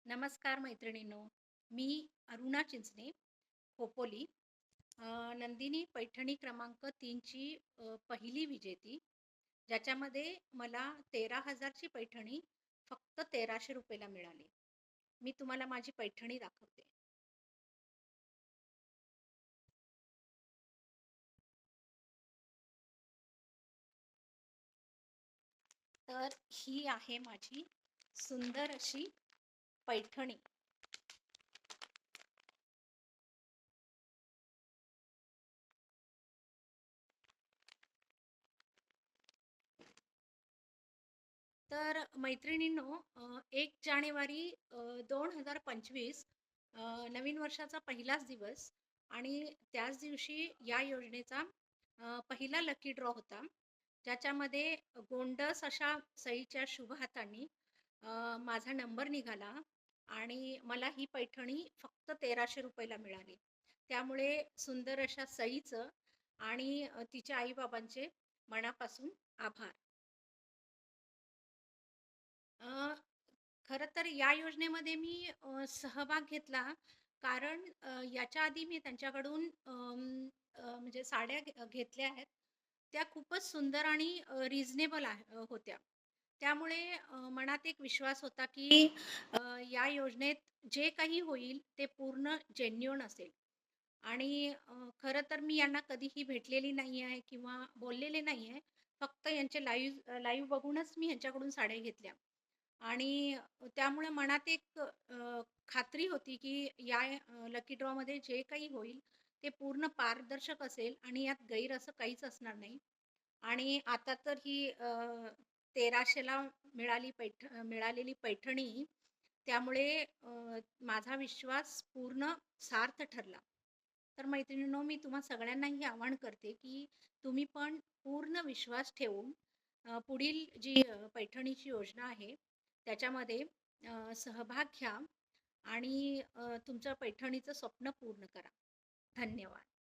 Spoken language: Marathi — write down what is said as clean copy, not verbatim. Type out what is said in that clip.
नमस्कार मैत्रिणींनो. मी अरुणा चिंचणे, खोपोली. नंदिनी पैठणी क्रमांक 3 ची पहिली विजेती, ज्याच्यामध्ये मला 13,000 ची पैठणी फक्त ₹1,300 ला मिळाली. मी तुम्हाला माझी पैठणी दाखवते. तर ही आहे माझी सुंदर अशी पैठणी. तर मैत्रिणींनो, 1 जानेवारी 2025 नवीन वर्षाचा पहिलाच दिवस आणि त्याच दिवशी या योजनेचा पहिला लकी ड्रॉ होता, ज्याच्यामध्ये गोंडस अशा सईच्या शुभ हातांनी माझा नंबर निघाला आणि मला ही पैठणी फक्त ₹1,300 ला मिळाली. त्यामुळे सुंदर अशा सईचं आणि तिच्या आई-बाबांचे मनापासून आभार. अ, खरं तर या योजनेमध्ये मी सहभाग घेतला कारण याच्या आधी मी त्यांच्याकडून म्हणजे साड्या घेतल्या आहेत. त्या खूपच सुंदर आणि रिझनेबल होत्या. त्यामुळे मनात एक विश्वास होता की अ, या योजनेत जे काही होईल ते पूर्ण जेन्युइन असेल. आणि खरं तर मी यांना कधीही भेटलेली नाही आहे किंवा बोललेले नाही आहे. फक्त यांचे लाईव्ह बघूनच मी ह्यांच्याकडून साड्या घेतल्या. आणि त्यामुळे मनात एक खात्री होती की या लकी ड्रॉमध्ये जे काही होईल ते पूर्ण पारदर्शक असेल आणि यात गैर असं काहीच असणार नाही. आणि आता तर ही 1300ला मिळालेली पैठणी, त्यामुळे माझा विश्वास पूर्ण सार्थ ठरला. तर मैत्रिणींनो, मी तुम्हा सगळ्यांनाही आवाहन करते की तुम्ही पण पूर्ण विश्वास ठेवून पुढील जी पैठणीची योजना आहे त्याच्यामध्ये सहभाग घ्या आणि तुमच्या पैठणीचं स्वप्न पूर्ण करा. धन्यवाद.